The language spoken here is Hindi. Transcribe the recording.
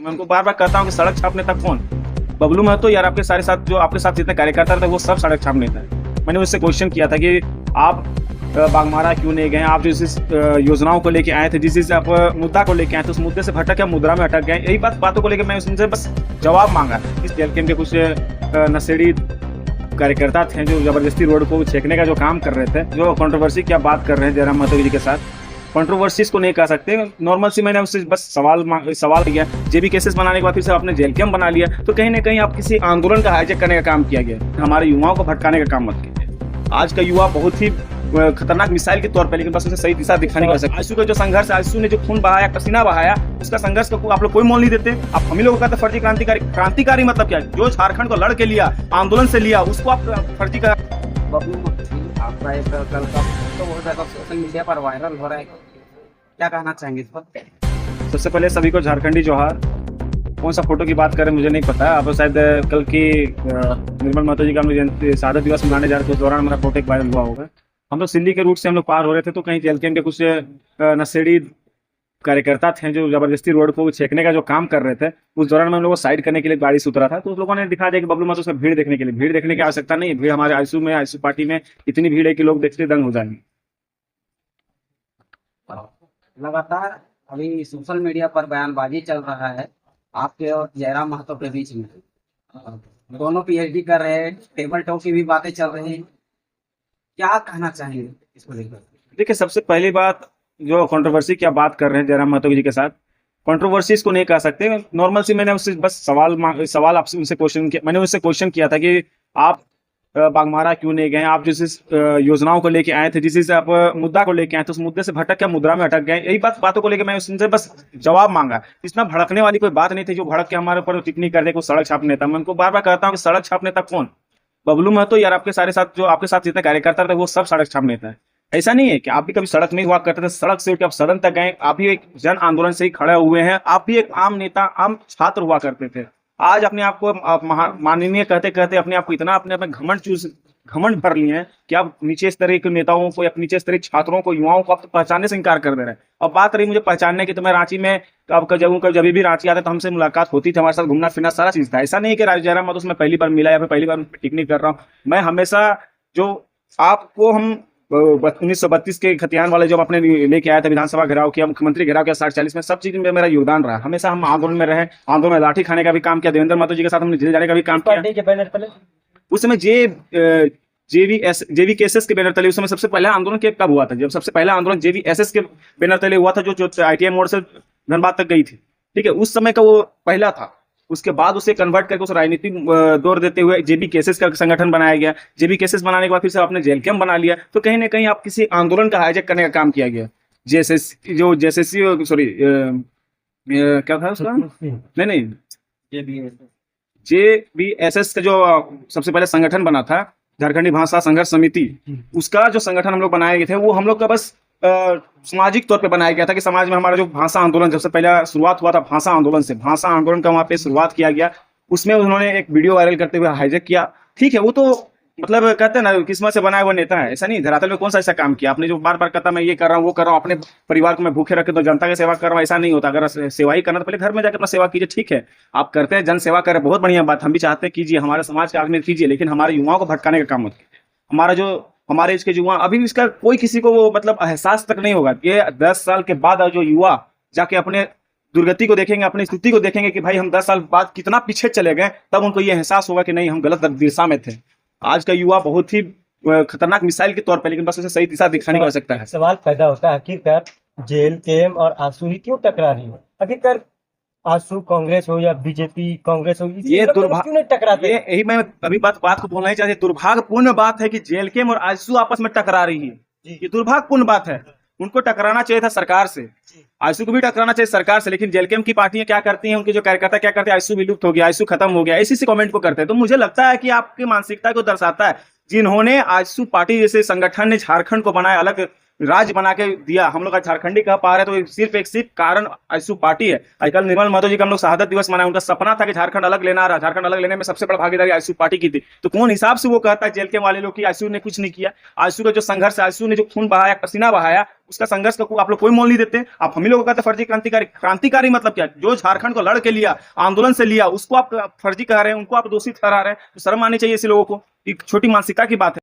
मैं उनको बार बार कहता हूँ कि सड़क छाप नेता कौन? बबलू महतो यार, आपके सारे साथ जो आपके साथ जितने कार्यकर्ता थे वो सब सड़क छाप नेता है। मैंने उससे क्वेश्चन किया था कि आप बागमारा क्यों नहीं गए? आप जिस योजनाओं को लेके आए थे, जिस आप मुद्दा को लेके आए थे, उस मुद्दे से भटक या मुद्रा में अटक गए। यही बातों को लेकर मैं उनसे बस जवाब मांगा। इस जेल कैंप के कुछ नशेड़ी कार्यकर्ता थे जो जबरदस्ती रोड को छेकने का जो काम कर रहे थे, जो कंट्रोवर्सी की आप बात कर रहे हैं जयराम महतो जी के साथ, कंट्रोवर्सीज को नहीं कह सकते, नॉर्मल सी। मैंने उससे बस सवाल किया। जेबी केसेस बनाने के बाद फिर से आपने जेल कैंप बना लिया, तो कहीं ना कहीं आप किसी आंदोलन का हाईजैक करने का काम किया गया। हमारे युवाओं को भटकाने का काम मत कीजिए। आज का युवा बहुत ही खतरनाक मिसाइल के तौर पर, लेकिन बस उसे सही दिशा दिखाने का सकता। आंसू का जो संघर्ष, आंसू ने जो खून बहाया, पसीना बहाया, उसका संघर्ष को आप लोग कोई मोल नहीं देते। आप हम लोगों का तो फर्जी क्रांतिकारी मतलब क्या? जो झारखंड को लड़ के लिया, आंदोलन से लिया, उसको आप फर्जी का। आपका एक कल का तो बहुत ज्यादा सोशल मीडिया पर वायरल हो रहा है, क्या कहना चाहेंगे इस पर? सबसे पहले सभी को झारखंडी जोहार। कौन सा फोटो की बात करें मुझे नहीं पता। आप शायद कल की निर्मल महतो जी का हम लोग शहादत दिवस मनाने जा रहे थे, उस दौरान मेरा फोटो एक वायरल हुआ होगा। हम लोग सिल्ली के रूट से हम लोग पार हो रहे थे, तो कहीं जेल कैंप के कुछ नशेड़ी कार्यकर्ता थे जो जबरदस्ती रोड को छेकने का जो काम कर रहे थे। उस दौरान मैं उन लोगों को साइड करने के लिए गाड़ी से उतरा था, तो उस लोगों ने दिखा दिया कि बबलू महतो से भीड़ देखने के लिए। भीड़ देखने की आवश्यकता नहीं है। भीड़ हमारे आईसू पार्टी में इतनी भीड़ है कि लोग देखते दंग हो जाएंगे। लगातार अभी सोशल मीडिया पर बयानबाजी चल रहा है आपके और जयराम महतो के बीच में। दोनों पीएचडी कर रहे हैं, टेबल टॉक की भी बातें चल रही हैं, क्या कहना चाहेंगे इसको लेकर? देखिए, सबसे पहली बात, जो कंट्रोवर्सी की आप बात कर रहे हैं जयराम महतो जी के साथ, कंट्रोवर्सीज को नहीं कह सकते, नॉर्मल सी। मैंने उससे बस सवाल आपसे उनसे क्वेश्चन किया। मैंने उससे क्वेश्चन किया था कि आप बागमारा क्यों नहीं गए? आप जिस योजनाओं को लेके आए थे, जिस आप मुद्दा को लेके आए थे, उस मुद्दे से भटक या मुद्रा में अटक गए। यही बातों को लेकर मैं उनसे बस जवाब मांगा। इतना भड़कने वाली कोई बात नहीं थी जो भड़क के हमारे ऊपर टिप्पणी कर दे को सड़क छाप नेता। मैं उनको बार बार कहता हूँ कि सड़क छाप नेता कौन? बबलू महतो यार, आपके सारे साथ जो आपके साथ जितने कार्यकर्ता थे वो सब सड़क छाप नेता है। ऐसा नहीं है कि आप भी कभी सड़क नहीं हुआ करते थे। सड़क से उठ के आप सदन तक गए, आप भी एक जन आंदोलन से ही खड़े हुए हैं। आप भी एक आम नेता, आम छात्र हुआ करते थे। आज अपने आप को माननीय कहते कहते अपने आप को इतना अपने घमंड भर लिए हैं कि आप नीचे स्तरीय के नेताओं को या नीचे स्तरीय छात्रों को, युवाओं को आप तो पहचानने से इंकार कर दे रहे हैं। और बात रही मुझे पहचानने की, तो मैं रांची में आपका जब भी रांची आते तो हमसे मुलाकात होती थी, हमारे साथ घूमना फिरना सारा चीज था। ऐसा नहीं कि जयराम महतो से मैं पहली बार मिला या फिर पहली बार टिप्पणी कर रहा हूँ। मैं हमेशा जो आपको हम 1932 के खतियान वाले जो अपने लेके आया था, विधानसभा घेराव किया, मुख्यमंत्री घेराव किया 60-40 में, सब चीज में मेरा योगदान रहा। हमेशा हम आंदोलन में रहे, आंदोलन में लाठी खाने का भी काम किया, देवेंद्र महतो जी के साथ हमने जेल जाने का भी काम किया। उस समय जेवीकेएसएस के बैनर तले उस समय सबसे पहला आंदोलन कब हुआ था? जब सबसे पहला आंदोलन जेवीएसएस के बैनर तले हुआ था, जो आईटीआई मोड़ से धनबाद तक गई थी। ठीक है, उस समय का वो पहला था। उसके बाद उसे कन्वर्ट करके उस राजनीतिक दौर देते हुए जेबी केसेस का संगठन बनाया गया। जेबी केसेस बनाने के बाद फिर से आपने जेल कैंप बना लिया, तो कहीं ना कहीं आप किसी आंदोलन का हाईजैक करने का काम किया गया। जेएसएससी सॉरी क्या था उसका? नहीं, जेबीएसएस का जो सबसे पहले संगठन बना था, झारखंडी भाषा संघर्ष समिति, उसका जो संगठन हम लोग बनाए गए थे, वो हम लोग का बस सामाजिक तौर पे बनाया गया था कि समाज में हमारा जो भाषा आंदोलन सबसे पहला शुरुआत हुआ था, भाषा आंदोलन से, भाषा आंदोलन का वहाँ पे शुरुआत किया गया। उसमें उन्होंने एक वीडियो वायरल करते हुए हाईजैक किया। ठीक है, वो तो मतलब कहते हैं ना, किस्मत से बनाया हुआ नेता है। ऐसा नहीं, धरातल में कौन सा ऐसा काम किया आपने जो बार बार कहता मैं ये कर रहा हूँ, वो कर रहा हूँ, अपने परिवार को मैं भूखे रखे तो जनता की सेवा कर रहा हूँ। ऐसा नहीं होता। अगर सेवा ही करना तो पहले घर में जाकर अपना सेवा कीजिए। ठीक है, आप करते हैं, जन सेवा करें, बहुत बढ़िया बात, हम भी चाहते हैं कीजिए, हमारे समाज के आदमी कीजिए, लेकिन हमारे युवाओं को भटकाने का काम मत कीजिए। हमारे इसके युवा अभी इसका कोई किसी को वो मतलब एहसास तक नहीं होगा। ये 10 साल के बाद जो युवा जाके अपने दुर्गति को देखेंगे, अपनी स्थिति को देखेंगे कि भाई हम 10 साल बाद कितना पीछे चले गए, तब उनको ये एहसास होगा कि नहीं, हम गलत दिशा में थे। आज का युवा बहुत ही खतरनाक मिसाइल के तौर पर, लेकिन बस उसे सही दिशा दिखाने की आवश्यकता है। सवाल पैदा होता है, आखिरकार जेल कैंप और आंसू ही क्यों टकरा रही है? आखिरकार आंसू कांग्रेस हो या बीजेपी कांग्रेस हो, ये दुर्भाग्य क्यों नहीं टकराते? यही मैं अभी बात को बोलना ही चाहते। दुर्भाग्यपूर्ण बात है कि जेल कैंप और आंसू आपस में टकरा रही है। ये दुर्भाग्यपूर्ण बात है। उनको टकराना चाहिए था सरकार से, आंसू को भी टकराना चाहिए सरकार से, लेकिन जेल कैंप की पार्टियां क्या करती हैं, उनके जो कार्यकर्ता क्या करते हैं, आंसू विलुप्त हो गया, आंसू खत्म हो गया, इसी कमेंट को करते हैं। तो मुझे लगता है कि आपकी मानसिकता को दर्शाता है। जिन्होंने आंसू पार्टी जैसे संगठन ने झारखंड को बनाया अलग राज्य बना के दिया, हम लोग आज झारखंडी कह पा रहे हैं, तो सिर्फ एक सिर्फ कारण आजसू पार्टी है। आजकल निर्मल महतो जी का हम लोग शहादत दिवस मनाए, उनका सपना था कि झारखंड अलग लेना रहा, झारखंड अलग लेने में सबसे बड़ा भागीदारी आजसू पार्टी की थी। तो कौन हिसाब से वो कहता है जेल के वाले लोग कि आजसू ने कुछ नहीं किया? आजसू का जो संघर्ष है, आजसू ने जो खून बहाया, पसीना बहाया, उसका संघर्ष का आप लोग कोई मोल नहीं देते। आप हम ही लोग कहते फर्जी क्रांतिकारी। क्रांतिकारी मतलब क्या? जो झारखंड को लड़ के लिया, आंदोलन से लिया, उसको आप फर्जी कह रहे हैं, उनको आप दोषी ठहरा रहे हैं। तो शर्म आनी चाहिए ऐसे लोगों को। एक छोटी मानसिकता की बात है।